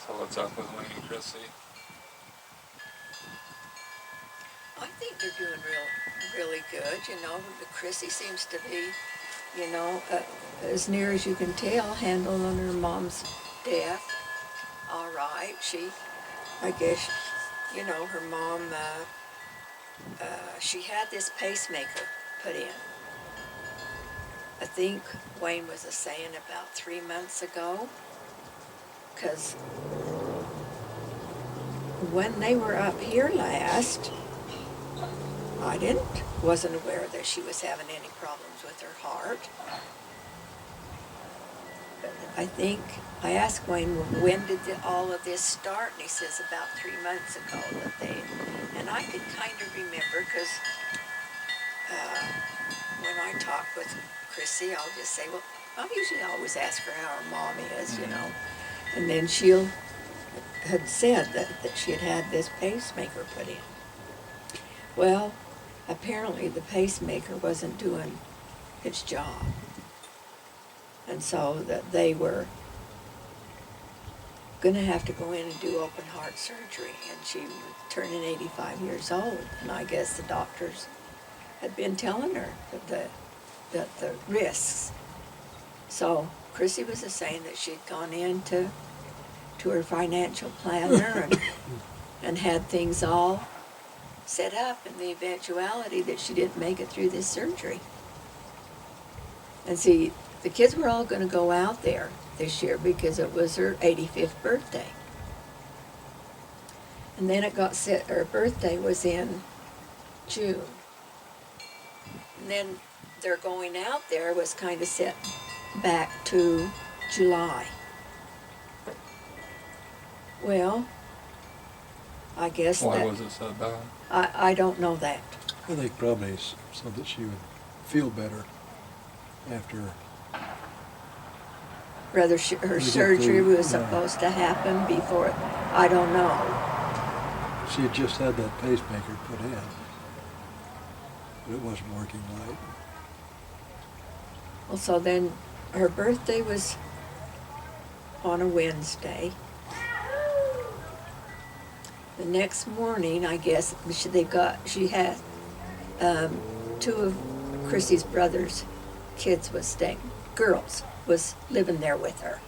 So what's up with Wayne and Chrissy? I think they're doing really good. You know, Chrissy seems to be, you know, as near as you can tell, handling her mom's death. All right, I guess, you know, her mom, she had this pacemaker put in. I think Wayne was saying about 3 months ago, because when they were up here last, I wasn't aware that she was having any problems with her heart. But I think, I asked Wayne, when did all of this start? And he says about 3 months ago and I could kind of remember, because when I talk with Chrissy, I'll just say, well, I usually always ask her how her mom is, you know. And then had said that she had this pacemaker put in. Well, apparently the pacemaker wasn't doing its job. And so that they were going to have to go in and do open heart surgery. And she was turning 85 years old. And I guess the doctors had been telling her that the risks. So Chrissy was saying that she'd gone in to her financial planner and had things all set up in the eventuality that she didn't make it through this surgery. And see, the kids were all going to go out there this year because it was her 85th birthday. And then it got set, her birthday was in June. And then their going out there was kind of set back to July. Well, I guess Why was it set back? I don't know that. I think probably so that she would feel better after. Whether her surgery was supposed to happen before, I don't know. She had just had that pacemaker put in, but it wasn't working right. Well, so then her birthday was on a Wednesday. The next morning, I guess, she had two of Chrissy's brother's kids girls was living there with her.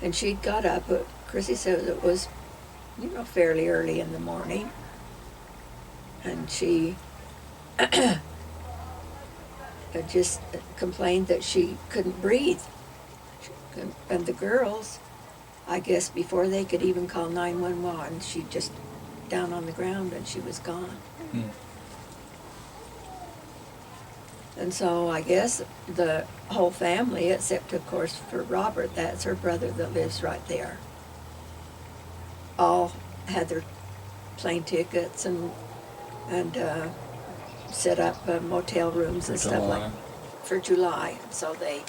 And she'd got up, but Chrissy said it was, you know, fairly early in the morning. And she just complained that she couldn't breathe. And the girls, I guess before they could even call 911, she just down on the ground and she was gone. And so I guess the whole family, except of course for Robert, that's her brother that lives right there, all had their plane tickets and set up motel rooms and stuff like for July. So they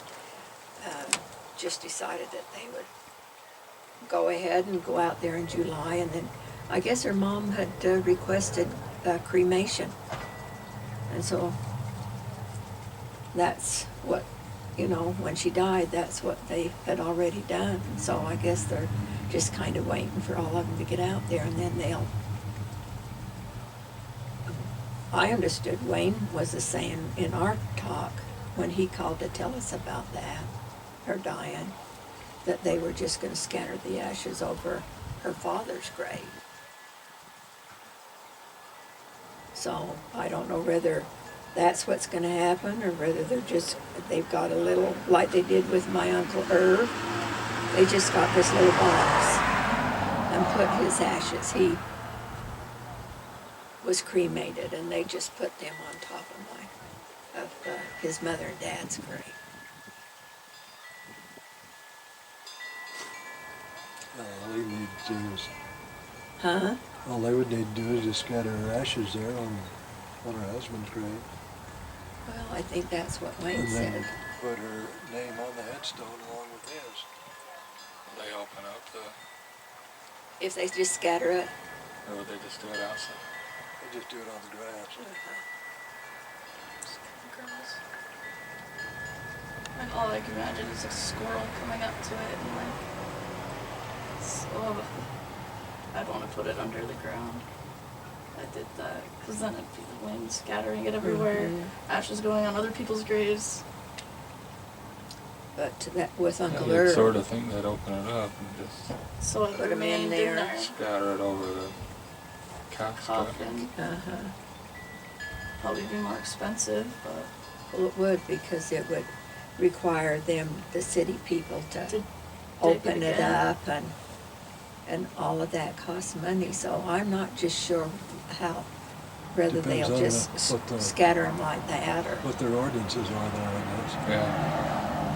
just decided that they would go ahead and go out there in July. And then I guess her mom had requested cremation. And so that's what, you know, when she died, that's what they had already done. So I guess they're just kind of waiting for all of them to get out there, and then I understood Wayne was saying in our talk when he called to tell us about that, her dying, that they were just going to scatter the ashes over her father's grave. So I don't know whether that's what's going to happen or whether they've got a little, like they did with my Uncle Irv, they just got this little box and put his ashes. He was cremated and they just put them on top of his mother and dad's grave. All they need to do is. Huh? All they would need to do is just scatter her ashes there on her husband's grave. Well, I think that's what Wayne And said. then put her name on the headstone along with his. They open up If they just scatter it. or would they just do it outside? They just do it on the grass. Girls. And all I can imagine is a squirrel coming up to it and like oh, I'd want to put it under the ground. I did that because then it'd be the wind scattering it everywhere, Mhm. ashes going on other people's graves. But that with Uncle You'd Earl. sort of think they'd open it up and just So it Put 'em in remained there. in there. scatter it over the casket. Coffin. Uh-huh. Probably be more expensive, but Well, it would, because it would require them, the city people, to to dig open it again. up, and all of that costs money, so I'm not just sure how, whether Depends they'll on just what the- scatter them like that, or, What their ordinances are there, I guess. Yeah.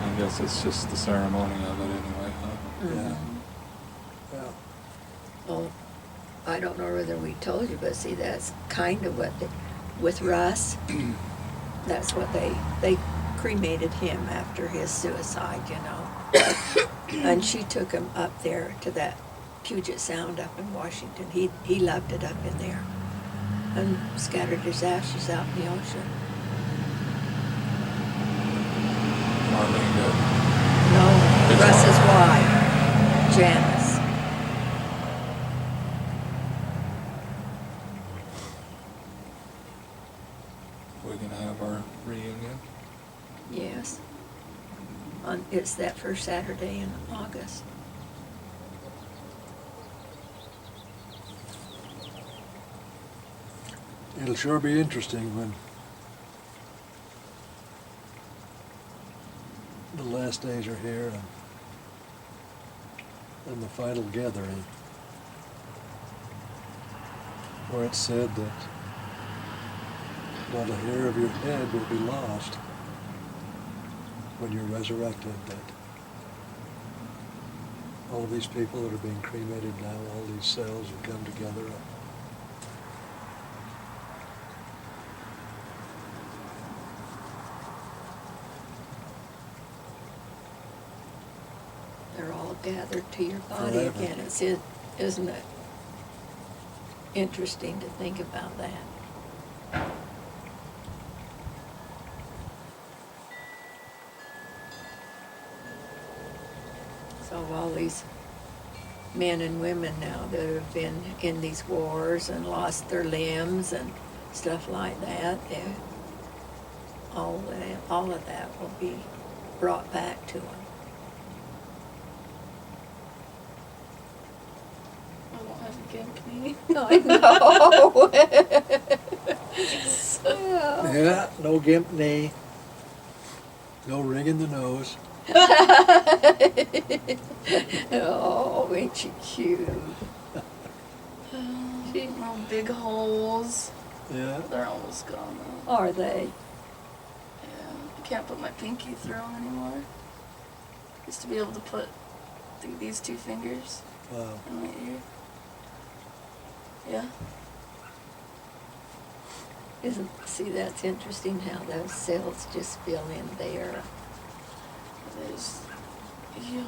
I guess it's just the ceremony of it anyway, huh? Yeah. Yeah. well, I don't know whether we told you, but see, that's kind of what, with Russ, that's what they cremated him after his suicide, you know. And she took him up there to that Puget Sound up in Washington. He loved it up in there, and scattered his ashes out in the ocean. Marlene No, His Russ's wife. wife, Janice. we can have our reunion. Yes. It's that first Saturday in August. It'll sure be interesting when the last days are here and the final gathering, where it's said that not a hair of your head will be lost when you're resurrected, that all of these people that are being cremated now, all these cells will come together. They're all gathered to your body Forever. again. Isn't it interesting to think about that? So all these men and women now that have been in these wars and lost their limbs and stuff like that, all of that will be brought back to them. I won't have a gimp knee. I know. Yeah. Yeah, no gimp knee, no ring in the nose. Oh, ain't she cute? No big holes. Yeah. They're almost gone though. Are they? Yeah, I can't put my pinky through them anymore. Used to be able to put these two fingers Wow. in my ear. Yeah. See, that's interesting how those cells just fill in there. There's, yeah.